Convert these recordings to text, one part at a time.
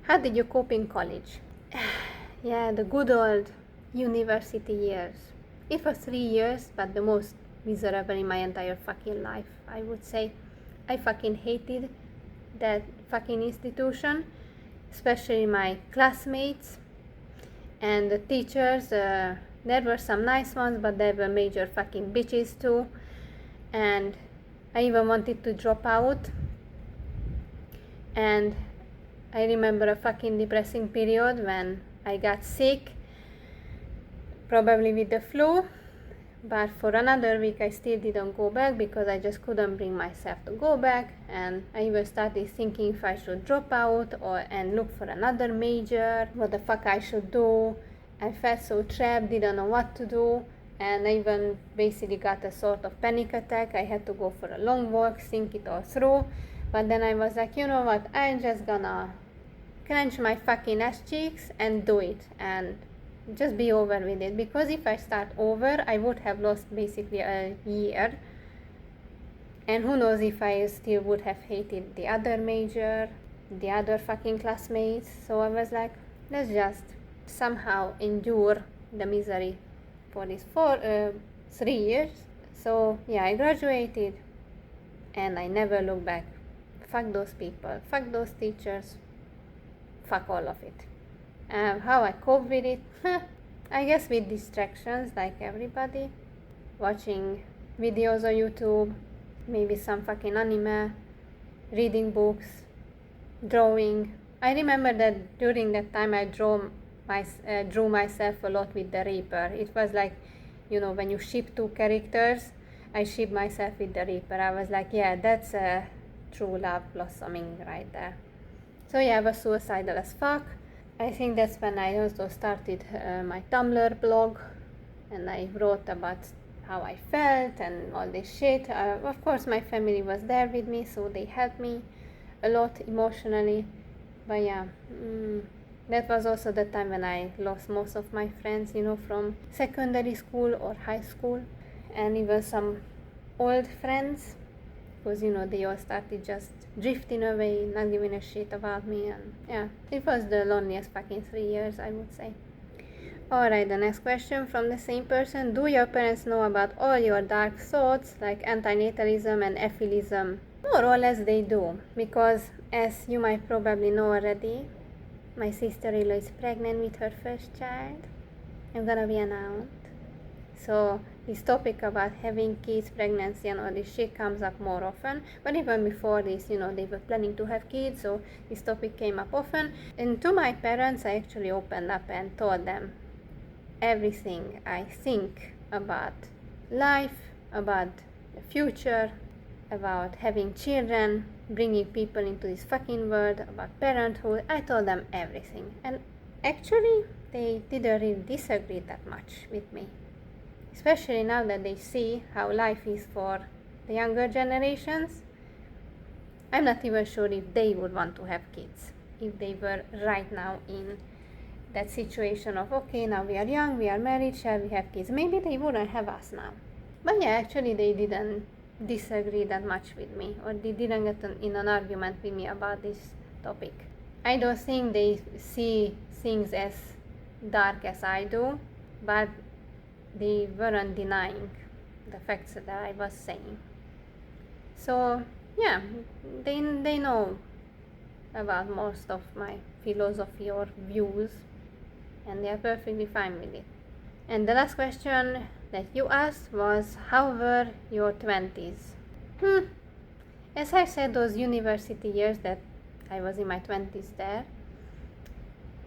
How did you cope in college? Yeah, the good old university years. It was 3 years, but the most miserable in my entire fucking life, I would say. I fucking hated that fucking institution, especially my classmates and the teachers. There were some nice ones, but there were major fucking bitches too. And I even wanted to drop out. And I remember a fucking depressing period when I got sick, probably with the flu, but for another week I still didn't go back because I just couldn't bring myself to go back, and I even started thinking if I should drop out and look for another major, what the fuck I should do. I felt so trapped, didn't know what to do, and I even basically got a sort of panic attack. I had to go for a long walk, think it all through, but then I was like, you know what, I'm just gonna clench my fucking ass cheeks and do it and just be over with it, because if I start over I would have lost basically a year, and who knows if I still would have hated the other major, the other fucking classmates. So I was like, let's just somehow endure the misery for these 3 years. So yeah, I graduated and I never looked back. Fuck those people, fuck those teachers, fuck all of it. How I cope with it? I guess with distractions, like everybody. Watching videos on YouTube, maybe some fucking anime, reading books, drawing. I remember that during that time I drew myself a lot with the Reaper. It was like, you know, when you ship two characters, I shipped myself with the Reaper. I was like, yeah, that's a true love blossoming right there. So yeah, I was suicidal as fuck. I think that's when I also started my Tumblr blog, and I wrote about how I felt and all this shit. Of course, my family was there with me, so they helped me a lot emotionally. But yeah, that was also the time when I lost most of my friends, you know, from secondary school or high school, and even some old friends, because, you know, they all started just drifting away, not giving a shit about me, and yeah, it was the loneliest fucking 3 years, I would say. Alright, the next question from the same person. Do your parents know about all your dark thoughts, like antinatalism and ephilism? More or less they do, because as you might probably know already, my sister-in-law is pregnant with her first child. I'm gonna be an aunt. So this topic about having kids, pregnancy and all this shit comes up more often. But even before this, you know, they were planning to have kids, so this topic came up often. And to my parents, I actually opened up and told them everything I think about life, about the future, about having children, bringing people into this fucking world, about parenthood. I told them everything. And actually, they didn't really disagree that much with me. Especially now that they see how life is for the younger generations. I'm not even sure if they would want to have kids, if they were right now in that situation of, okay, now we are young, we are married, shall we have kids? Maybe they wouldn't have us now. But yeah, actually they didn't disagree that much with me, or they didn't get in an argument with me about this topic. I don't think they see things as dark as I do, but they weren't denying the facts that I was saying. So yeah, they know about most of my philosophy or views, and they are perfectly fine with it. And the last question that you asked was, how were your 20s? As I said, those university years that I was in my 20s there,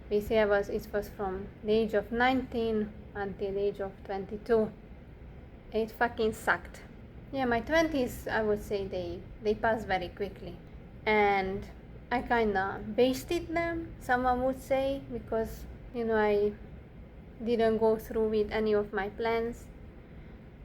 basically it was from the age of 19 until the age of 22. It fucking sucked. Yeah, my 20s, I would say they passed very quickly. And I kinda wasted them, someone would say, because, you know, I didn't go through with any of my plans,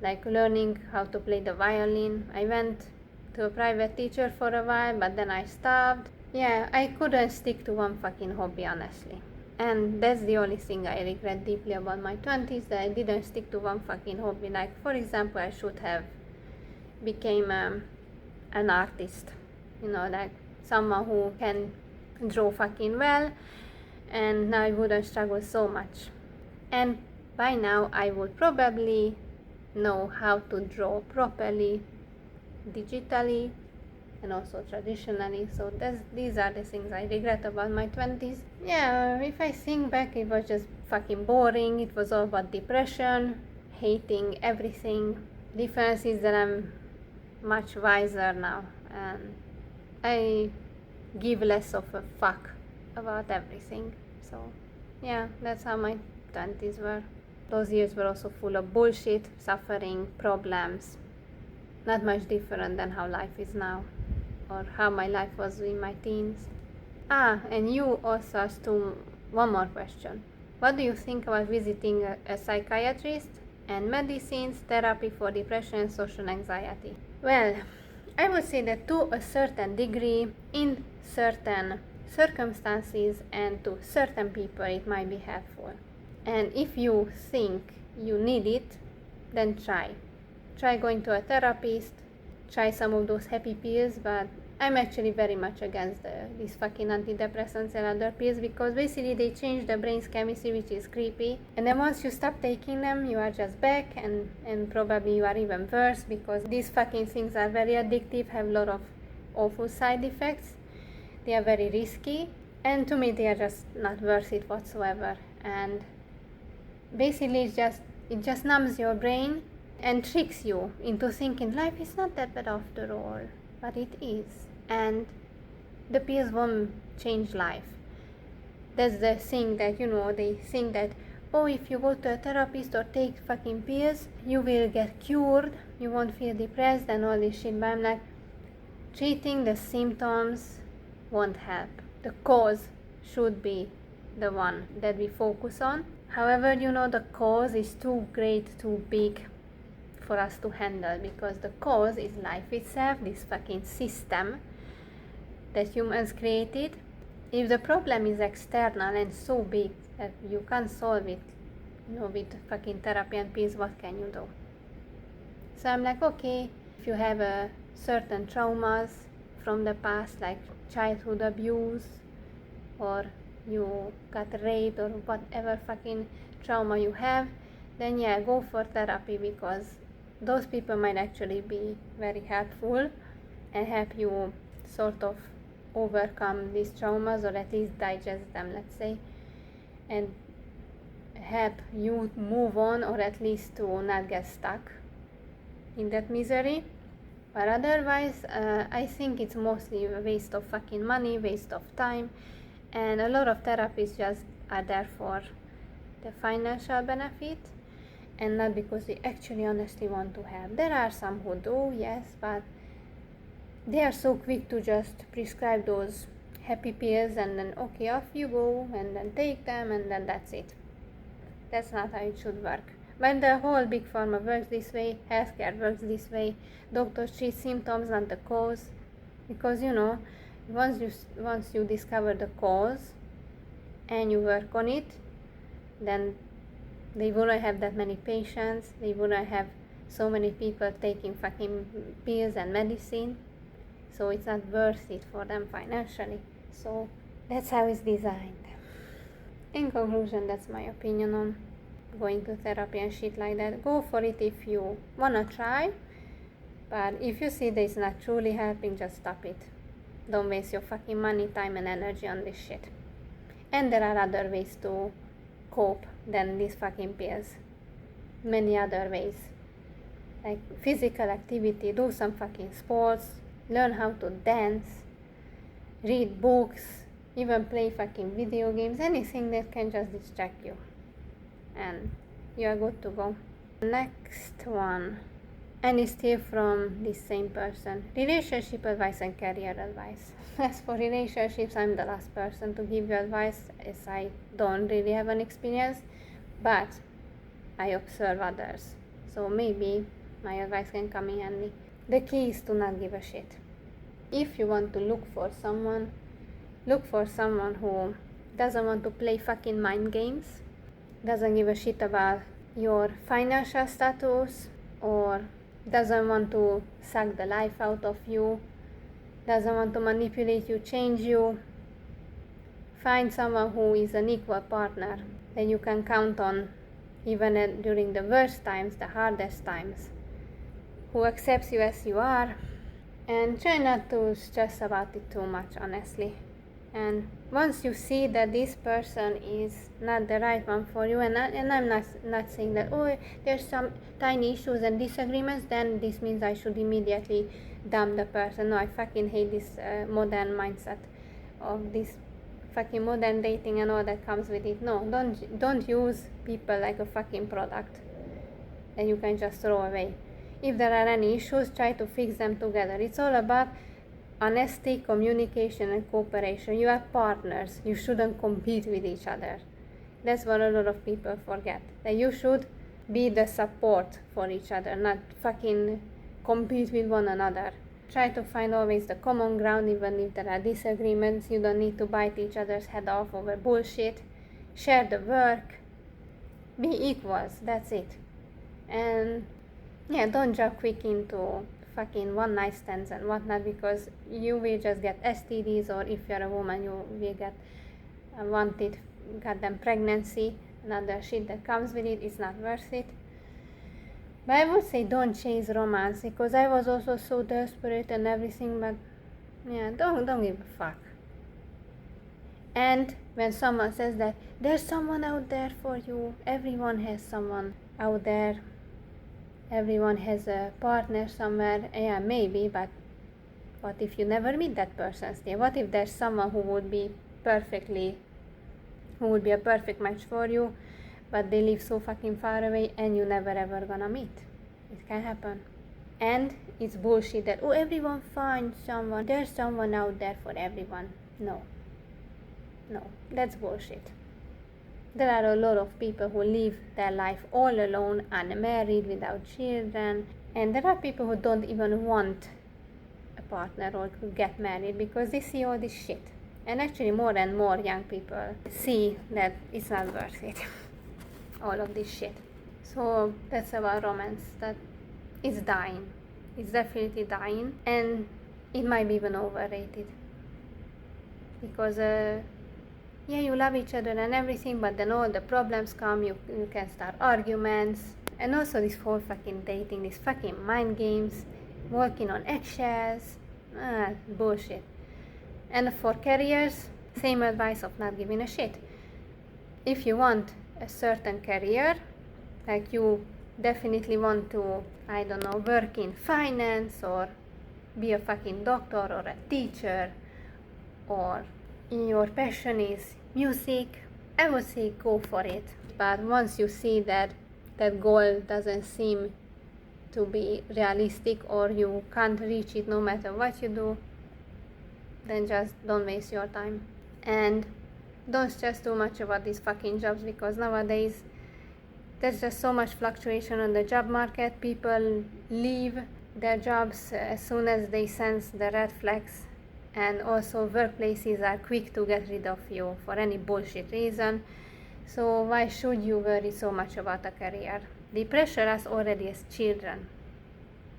like learning how to play the violin. I went to a private teacher for a while, but then I stopped. Yeah, I couldn't stick to one fucking hobby, honestly. And that's the only thing I regret deeply about my 20s, that I didn't stick to one fucking hobby. Like, for example, I should have became an artist, you know, like someone who can draw fucking well, and now I wouldn't struggle so much. And by now I would probably know how to draw properly, digitally, and also traditionally. So these are the things I regret about my 20s. Yeah, if I think back, it was just fucking boring. It was all about depression, hating everything. Difference is that I'm much wiser now, and I give less of a fuck about everything. So yeah, that's how my 20s were. Those years were also full of bullshit, suffering, problems. Not much different than how life is now, or how my life was in my teens. And you also asked one more question. What do you think about visiting a psychiatrist and medicines, therapy for depression and social anxiety? Well, I would say that to a certain degree, in certain circumstances and to certain people, it might be helpful. And if you think you need it, then try. Try going to a therapist, try some of those happy pills, but I'm actually very much against these fucking antidepressants and other pills, because basically they change the brain's chemistry, which is creepy. And then once you stop taking them, you are just back, and probably you are even worse, because these fucking things are very addictive, have a lot of awful side effects. They are very risky, and to me they are just not worth it whatsoever. And basically it just numbs your brain and tricks you into thinking life is not that bad after all, but it is. And the pills won't change life. That's the thing that, they think that, oh, if you go to a therapist or take fucking pills, you will get cured, you won't feel depressed and all this shit. But I'm like, treating the symptoms won't help. The cause should be the one that we focus on. However, the cause is too great, too big for us to handle, because the cause is life itself, this fucking system that humans created. If the problem is external and so big that you can't solve it, with fucking therapy and pills, what can you do? So I'm like, okay, if you have a certain traumas from the past, like childhood abuse, or you got raped, or whatever fucking trauma you have, then yeah, go for therapy, because those people might actually be very helpful and help you sort of overcome these traumas, or at least digest them, let's say, and help you move on, or at least to not get stuck in that misery. But otherwise, I think it's mostly a waste of fucking money, waste of time, and a lot of therapists just are there for the financial benefit, and not because they actually honestly want to help. There are some who do, yes, but they are so quick to just prescribe those happy pills, and then okay, off you go, and then take them, and then that's it. That's not how it should work. But the whole big pharma works this way, healthcare works this way. Doctors treat symptoms, not the cause, because once you discover the cause and you work on it, then they wouldn't have that many patients, they wouldn't have so many people taking fucking pills and medicine, so it's not worth it for them financially. So that's how it's designed. In conclusion, that's my opinion on going to therapy and shit like that. Go for it if you wanna try, but if you see that it's not truly helping, just stop it. Don't waste your fucking money, time and energy on this shit. And there are other ways to cope than these fucking pills. Many other ways, like physical activity, do some fucking sports, learn how to dance, read books, even play fucking video games, anything that can just distract you, and you are good to go. Next one, and it's still from this same person: relationship advice and career advice. As for relationships, I'm the last person to give you advice, as I don't really have an experience, but I observe others, so maybe my advice can come in handy. The key is to not give a shit. If you want to look for someone who doesn't want to play fucking mind games, doesn't give a shit about your financial status, or doesn't want to suck the life out of you, doesn't want to manipulate you, change you, Find someone who is an equal partner that you can count on even during the worst times, the hardest times, who accepts you as you are, and try not to stress about it too much, honestly. And once you see that this person is not the right one for you, and I'm not saying that, oh, there's some tiny issues and disagreements, then this means I should immediately dump the person. No, I fucking hate this modern mindset of this fucking modern dating and all that comes with it. No, don't use people like a fucking product that you can just throw away. If there are any issues, try to fix them together. It's all about honesty, communication, and cooperation. You are partners. You shouldn't compete with each other. That's what a lot of people forget. That you should be the support for each other, not fucking compete with one another. Try to find always the common ground, even if there are disagreements. You don't need to bite each other's head off over bullshit. Share the work. Be equals. That's it. And yeah, don't jump quick into fucking one night stands and whatnot, because you will just get STDs, or if you're a woman, you will get unwanted goddamn pregnancy and other shit that comes with it. It's not worth it. But I would say don't chase romance, because I was also so desperate and everything, but yeah, don't give a fuck. And when someone says that there's someone out there for you, everyone has someone out there. Everyone has a partner somewhere. Yeah, maybe, but what if you never meet that person still? What if there's someone who would be a perfect match for you, but they live so fucking far away and you never ever gonna meet? It can happen. And it's bullshit that, oh, everyone finds someone. There's someone out there for everyone. No, that's bullshit. There are a lot of people who live their life all alone, unmarried, without children, and there are people who don't even want a partner or to get married because they see all this shit. And actually more and more young people see that it's not worth it, all of this shit. So that's about romance, that it's dying. It's definitely dying, and it might be even overrated. Because yeah, you love each other and everything, but then all the problems come, you can start arguments, and also this whole fucking dating, these fucking mind games, walking on eggshells, bullshit. And for careers, same advice of not giving a shit. If you want a certain career, like you definitely want to, I don't know, work in finance, or be a fucking doctor or a teacher, or your passion is music, I would say go for it. But once you see that that goal doesn't seem to be realistic, or you can't reach it no matter what you do, then just don't waste your time. And don't stress too much about these fucking jobs, because nowadays there's just so much fluctuation on the job market. People leave their jobs as soon as they sense the red flags. And also workplaces are quick to get rid of you for any bullshit reason. So why should you worry so much about a career? They pressure us already as children.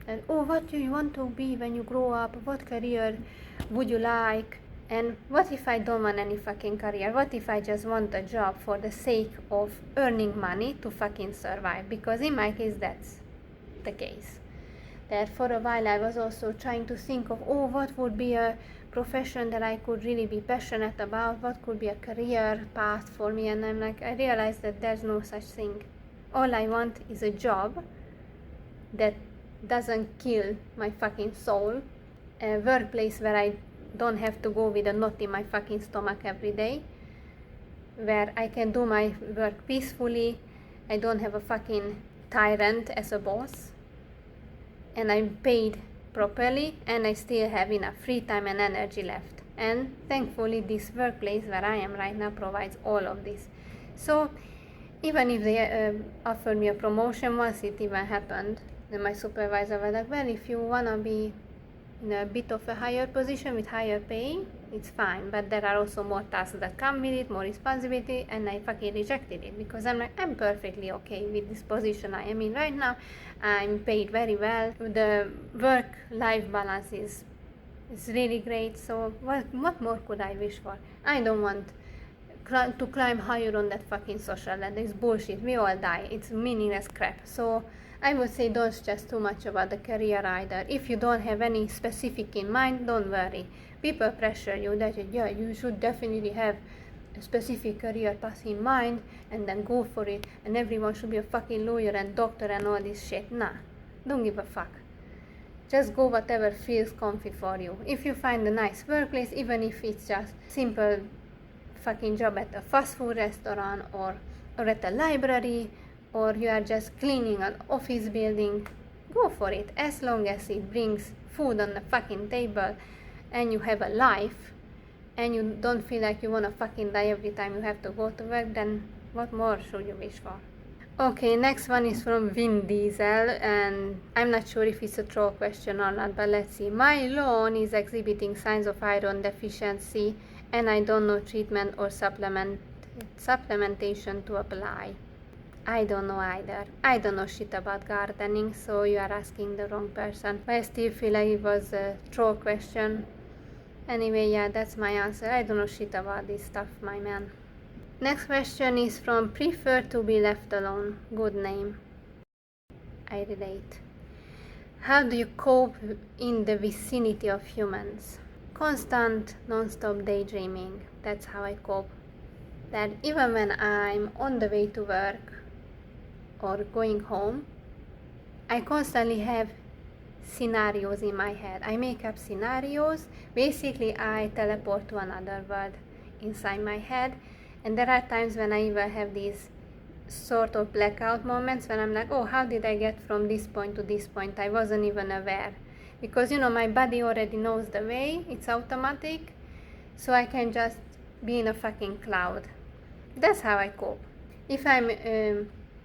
And oh, what do you want to be when you grow up? What career would you like? And what if I don't want any fucking career? What if I just want a job for the sake of earning money to fucking survive? Because in my case, that's the case. That for a while I was also trying to think of, oh, what would be a profession that I could really be passionate about? What could be a career path for me? And I'm like, I realized that there's no such thing. All I want is a job that doesn't kill my fucking soul, a workplace where I don't have to go with a knot in my fucking stomach every day, where I can do my work peacefully, I don't have a fucking tyrant as a boss, and I'm paid properly, and I still have enough free time and energy left. And thankfully this workplace where I am right now provides all of this. So even if they offered me a promotion, once it even happened, then my supervisor was like, well, if you want to be in a bit of a higher position with higher pay, it's fine, but there are also more tasks that come with it, more responsibility, and I fucking rejected it, because I'm like, I'm perfectly okay with this position I am in right now. I'm paid very well, the work-life balance is really great, so what more could I wish for? I don't want to climb higher on that fucking social ladder. It's bullshit. We all die. It's meaningless crap. So I would say don't stress too much about the career either. If you don't have any specific in mind, don't worry. People pressure you that yeah, you should definitely have a specific career path in mind and then go for it, and everyone should be a fucking lawyer and doctor and all this shit. Nah, don't give a fuck. Just go whatever feels comfy for you. If you find a nice workplace, even if it's just simple fucking job at a fast food restaurant or at a library, or you are just cleaning an office building, go for it. As long as it brings food on the fucking table and you have a life and you don't feel like you want to fucking die every time you have to go to work, then what more should you wish for? Okay, next one is from Vin Diesel, and I'm not sure if it's a troll question or not, but let's see. My lawn is exhibiting signs of iron deficiency and I don't know treatment or supplementation to apply. I don't know either. I don't know shit about gardening, so you are asking the wrong person. But I still feel like it was a troll question. Anyway, yeah, that's my answer. I don't know shit about this stuff, my man. Next question is from Prefer to be left alone. Good name. I relate. How do you cope in the vicinity of humans? Constant, non-stop daydreaming. That's how I cope. That even when I'm on the way to work or going home, I constantly have scenarios in my head. I make up scenarios. Basically, I teleport to another world inside my head. And there are times when I even have these sort of blackout moments when I'm like, oh, how did I get from this point to this point? I wasn't even aware. Because, my body already knows the way. It's automatic. So I can just be in a fucking cloud. That's how I cope. If I'm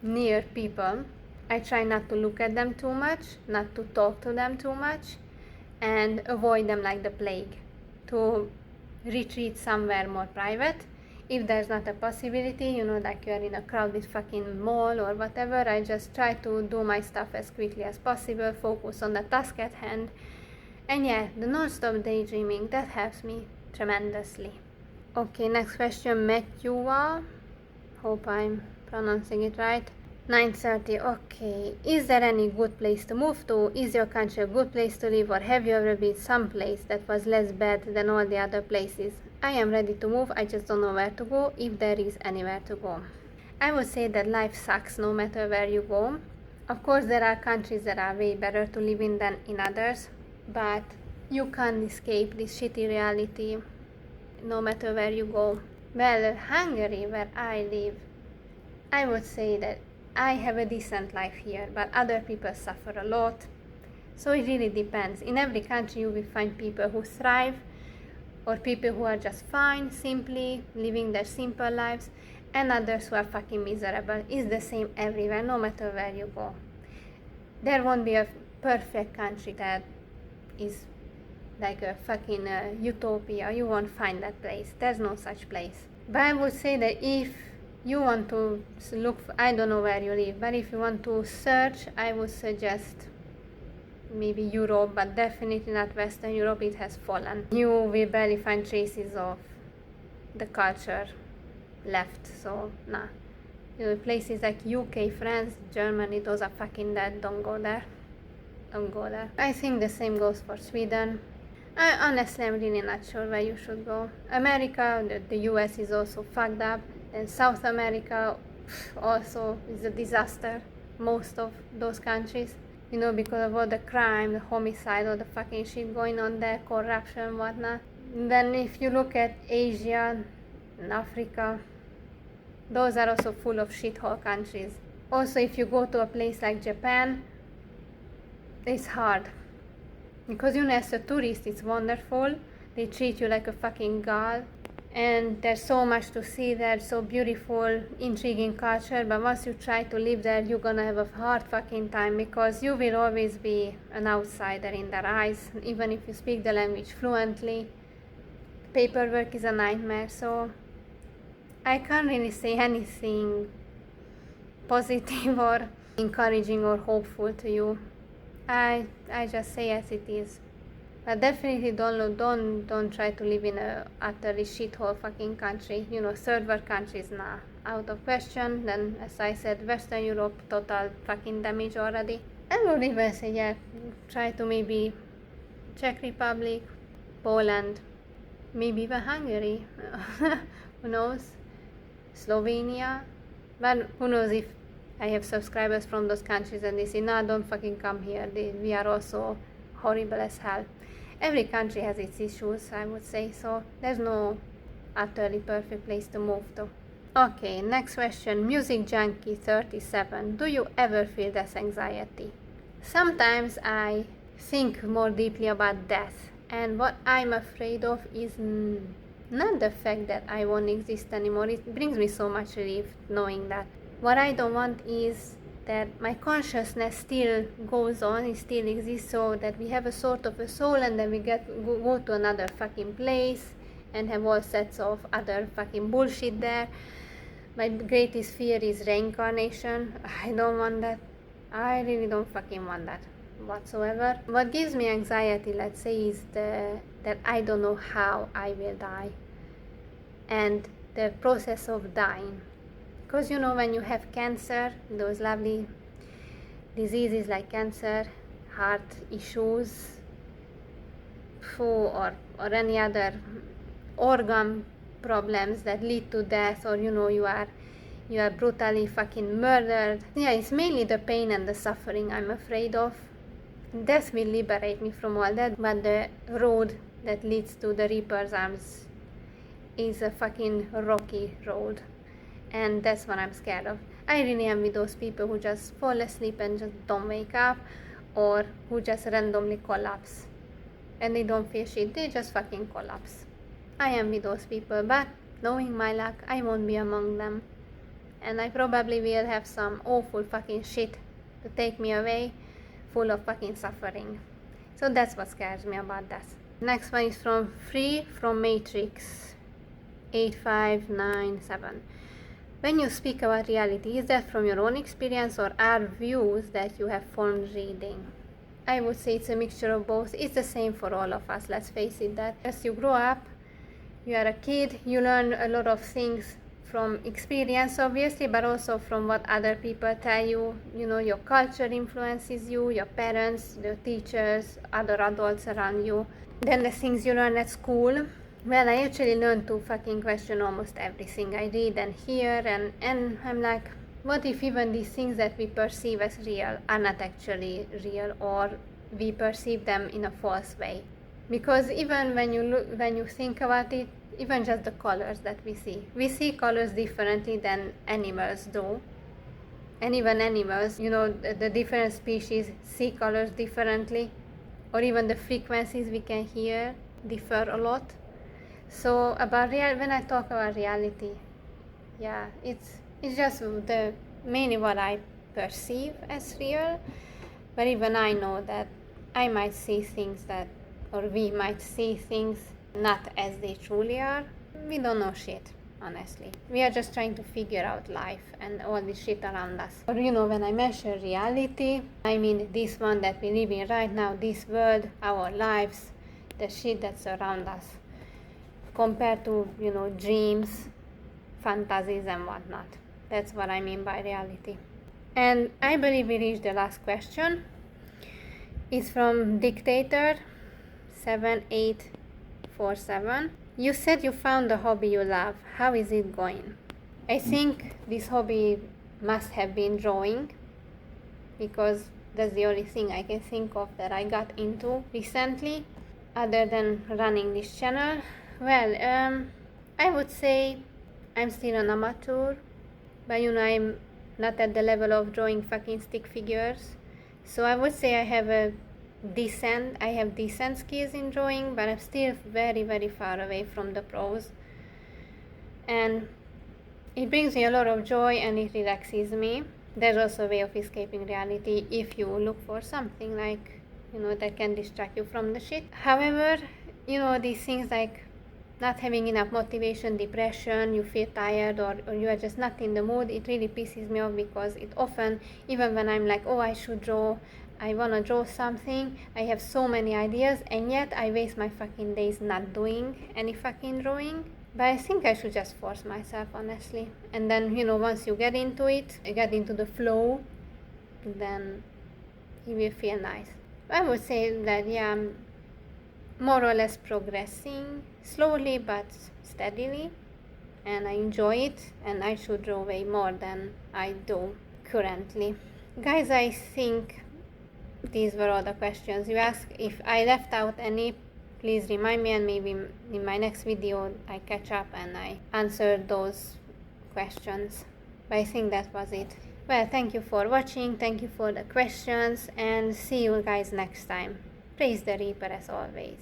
near people, I try not to look at them too much, not to talk to them too much, and avoid them like the plague. To retreat somewhere more private. If there's not a possibility, like you're in a crowded fucking mall or whatever, I just try to do my stuff as quickly as possible, focus on the task at hand. And yeah, the non-stop daydreaming, that helps me tremendously. Okay, next question, Matthewa. Hope I'm pronouncing it right. 9:30. Okay, is there any good place to move to? Is your country a good place to live, or have you ever been someplace that was less bad than all the other places? I am ready to move, I just don't know where to go, if there is anywhere to go. I would say that life sucks no matter where you go. Of course, there are countries that are way better to live in than in others, but you can't escape this shitty reality no matter where you go. Well, Hungary, where I live, I would say that I have a decent life here, but other people suffer a lot. So it really depends. In every country you will find people who thrive, or people who are just fine, simply living their simple lives, and others who are fucking miserable. It's the same everywhere, no matter where you go. There won't be a perfect country that is like a fucking utopia. You won't find that place. There's no such place. But I would say that if you want to look, I don't know where you live, but if you want to search, I would suggest maybe Europe, but definitely not Western Europe. It has fallen. You will barely find traces of the culture left, so nah. Places like UK, France, Germany, those are fucking dead. Don't go there. Don't go there. I think the same goes for Sweden. Honestly, I'm really not sure where you should go. America, the US is also fucked up, and South America also is a disaster. Most of those countries, because of all the crime, the homicide, all the fucking shit going on there, corruption, whatnot. Then if you look at Asia and Africa, those are also full of shithole countries. Also, if you go to a place like Japan, it's hard. Because as a tourist, it's wonderful. They treat you like a fucking god. And there's so much to see there, so beautiful, intriguing culture. But once you try to live there, you're gonna have a hard fucking time, because you will always be an outsider in their eyes, even if you speak the language fluently. Paperwork is a nightmare, so I can't really say anything positive or encouraging or hopeful to you. I just say as it is. But definitely don't try to live in a utterly shithole fucking country. Third world countries, nah, out of question. Then, as I said, Western Europe, total fucking damage already. I would even say, yeah, try to maybe Czech Republic, Poland, maybe even Hungary. Who knows? Slovenia. But who knows if I have subscribers from those countries and they say, nah, don't fucking come here. We are also horrible as hell. Every country has its issues, I would say, so there's no utterly perfect place to move to. Okay, next question. Music Junkie 37. Do you ever feel this anxiety? Sometimes I think more deeply about death, and what I'm afraid of is not the fact that I won't exist anymore. It brings me so much relief knowing that. What I don't want is that my consciousness still goes on, it still exists, so that we have a sort of a soul and then we go to another fucking place and have all sets of other fucking bullshit there. My greatest fear is reincarnation. I don't want that. I really don't fucking want that whatsoever. What gives me anxiety, let's say, is that I don't know how I will die and the process of dying. Because when you have cancer, those lovely diseases like cancer, heart issues, or any other organ problems that lead to death, or you are brutally fucking murdered. Yeah, it's mainly the pain and the suffering I'm afraid of. Death will liberate me from all that, but the road that leads to the Reaper's arms is a fucking rocky road. And that's what I'm scared of. I really envy those people who just fall asleep and just don't wake up, or who just randomly collapse. And they don't feel shit, they just fucking collapse. I envy those people, but knowing my luck, I won't be among them. And I probably will have some awful fucking shit to take me away, full of fucking suffering. So that's what scares me about death. Next one is from Free from Matrix 8597. When you speak about reality, is that from your own experience or are views that you have formed reading? I would say it's a mixture of both. It's the same for all of us, let's face it, that as you grow up, you are a kid, you learn a lot of things from experience, obviously, but also from what other people tell you. Your culture influences you, your parents, your teachers, other adults around you. Then the things you learn at school. Well, I actually learned to fucking question almost everything I read and hear, and I'm like, what if even these things that we perceive as real are not actually real, or we perceive them in a false way? Because even when you think about it, even just the colors that we see colors differently than animals do. And even animals, the different species see colors differently, or even the frequencies we can hear differ a lot. So when I talk about reality, yeah, it's just mainly what I perceive as real. But even I know that I might see things or we might see things not as they truly are. We don't know shit, honestly. We are just trying to figure out life and all this shit around us. Or when I mention reality, I mean this one that we live in right now, this world, our lives, the shit that's around us, compared to dreams, fantasies and whatnot. That's what I mean by reality. And I believe we reached the last question. It's from Dictator 7847. You said you found a hobby you love. How is it going? I think this hobby must have been drawing, because that's the only thing I can think of that I got into recently, other than running this channel. Well, I would say I'm still an amateur, but I'm not at the level of drawing fucking stick figures. So I would say I have decent skills in drawing, but I'm still very, very far away from the pros. And it brings me a lot of joy and it relaxes me. There's also a way of escaping reality if you look for something like, that can distract you from the shit. However, these things like not having enough motivation, depression, you feel tired, or you are just not in the mood, it really pisses me off, because it often, even when I'm like, oh, I should draw, I wanna draw something, I have so many ideas, and yet I waste my fucking days not doing any fucking drawing. But I think I should just force myself, honestly. And then, once you get into it, you get into the flow, then you will feel nice. I would say that, yeah, I'm more or less progressing slowly but steadily, and I enjoy it, and I should draw way more than I do currently. Guys, I think these were all the questions you asked. If I left out any, please remind me, and maybe in my next video I catch up and I answer those questions. But I think that was it. Well, thank you for watching, thank you for the questions, and see you guys next time. Praise the Reaper as always.